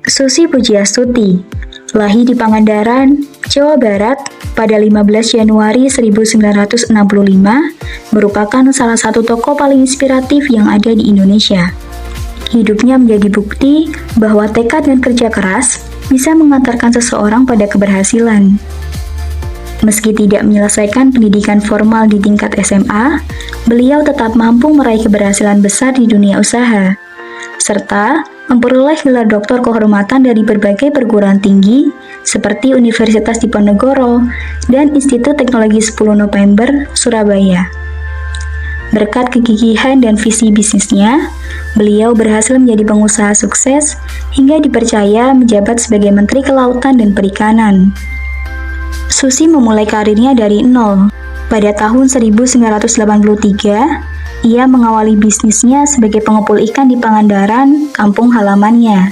Susi Pujiastuti, lahir di Pangandaran, Jawa Barat pada 15 Januari 1965, merupakan salah satu tokoh paling inspiratif yang ada di Indonesia. Hidupnya menjadi bukti bahwa tekad dan kerja keras bisa mengantarkan seseorang pada keberhasilan. Meski tidak menyelesaikan pendidikan formal di tingkat SMA, beliau tetap mampu meraih keberhasilan besar di dunia usaha, serta memperoleh gelar doktor kehormatan dari berbagai perguruan tinggi seperti Universitas Diponegoro dan Institut Teknologi 10 November, Surabaya. Berkat kegigihan dan visi bisnisnya, beliau berhasil menjadi pengusaha sukses hingga dipercaya menjabat sebagai Menteri Kelautan dan Perikanan. Susi memulai karirnya dari nol. Pada tahun 1983, ia mengawali bisnisnya sebagai pengepul ikan di Pangandaran, kampung halamannya.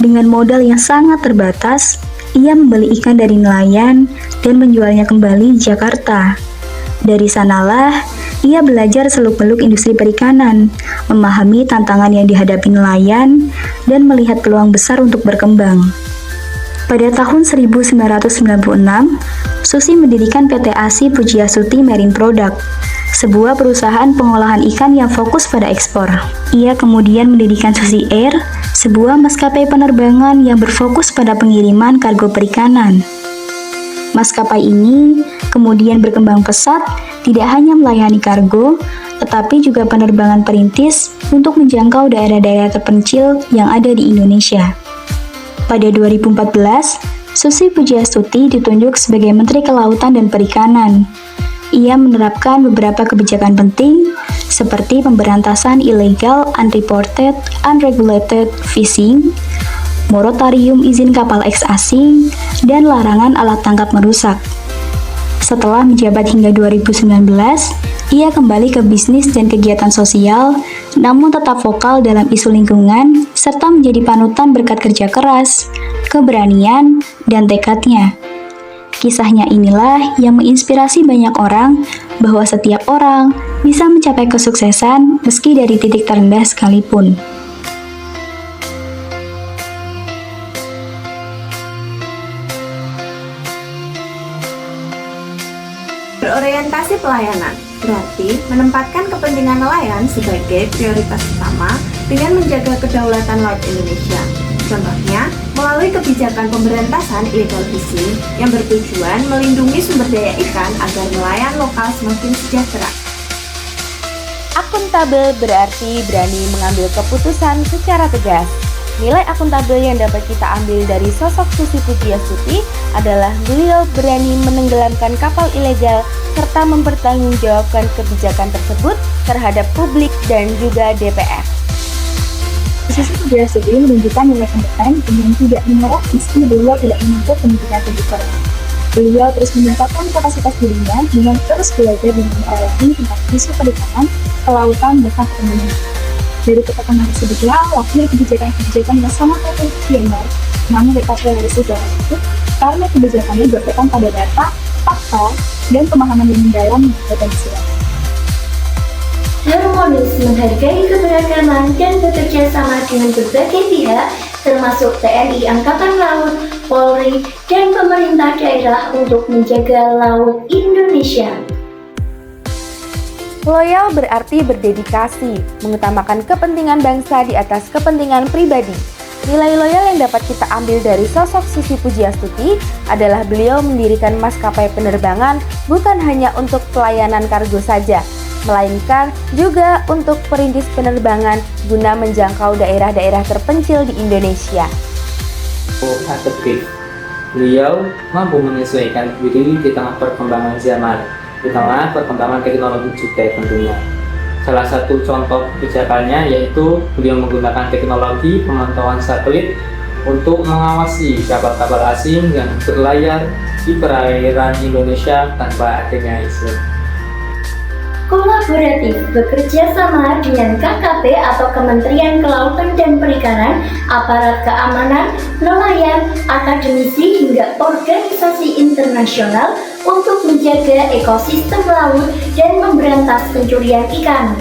Dengan modal yang sangat terbatas, ia membeli ikan dari nelayan dan menjualnya kembali di Jakarta. Dari sanalah, ia belajar seluk-beluk industri perikanan, memahami tantangan yang dihadapi nelayan, dan melihat peluang besar untuk berkembang. Pada tahun 1996, Susi mendirikan PT ASI Pujiastuti Marine Product, sebuah perusahaan pengolahan ikan yang fokus pada ekspor. Ia kemudian mendirikan Susi Air, sebuah maskapai penerbangan yang berfokus pada pengiriman kargo perikanan. Maskapai ini kemudian berkembang pesat, tidak hanya melayani kargo, tetapi juga penerbangan perintis untuk menjangkau daerah-daerah terpencil yang ada di Indonesia. Pada 2014, Susi Pujiastuti ditunjuk sebagai Menteri Kelautan dan Perikanan. Ia menerapkan beberapa kebijakan penting seperti pemberantasan illegal, unreported, unregulated fishing, moratorium izin kapal eks asing, dan larangan alat tangkap merusak. Setelah menjabat hingga 2019, ia kembali ke bisnis dan kegiatan sosial, namun tetap vokal dalam isu lingkungan, serta menjadi panutan berkat kerja keras, keberanian, dan tekadnya. Kisahnya inilah yang menginspirasi banyak orang bahwa setiap orang bisa mencapai kesuksesan meski dari titik terendah sekalipun. Berorientasi pelayanan berarti menempatkan kepentingan nelayan sebagai prioritas utama dengan menjaga kedaulatan laut Indonesia. Contohnya, melalui kebijakan pemberantasan illegal fishing yang bertujuan melindungi sumber daya ikan agar nelayan lokal semakin sejahtera. Akuntabel berarti berani mengambil keputusan secara tegas. Nilai akuntabel yang dapat kita ambil dari sosok Susi Pujiastuti adalah beliau berani menenggelamkan kapal ilegal serta mempertanggungjawabkan kebijakan tersebut terhadap publik dan juga DPR. Susi Pujiastuti menunjukkan nilai kompeten dengan tidak menyerah meski beliau tidak menempuh pendidikan tinggi formal. Beliau terus meningkatkan kapasitas dirinya dengan terus belajar dan mempelajari tentang isu perikanan, kelautan, dan pertanian. Dari ketahanan tersebutlah lahir kebijakan-kebijakan yang sangat revolusioner, namun tetap realistis dalam itu karena kebijakannya berpegang pada data, fakta, dan pemahaman yang mendalam mengenai potensial. Harmonis menghargai keberagaman dan bekerja sama dengan berbagai pihak, termasuk TNI Angkatan Laut, Polri, dan pemerintah daerah untuk menjaga laut Indonesia. Loyal berarti berdedikasi, mengutamakan kepentingan bangsa di atas kepentingan pribadi. Nilai loyal yang dapat kita ambil dari sosok Susi Pujiastuti adalah beliau mendirikan maskapai penerbangan bukan hanya untuk pelayanan kargo saja, melainkan juga untuk perintis penerbangan guna menjangkau daerah-daerah terpencil di Indonesia. Beliau mampu menyesuaikan diri di tengah perkembangan zaman, di tengah perkembangan teknologi juga tentunya. Salah satu contoh kebijakannya yaitu beliau menggunakan teknologi pemantauan satelit untuk mengawasi kapal-kapal asing yang berlayar di perairan Indonesia tanpa adanya izin. Kolaboratif bekerja sama dengan KKP atau Kementerian Kelautan dan Perikanan, aparat keamanan, nelayan, akademisi hingga organisasi internasional untuk menjaga ekosistem laut dan memberantas pencurian ikan.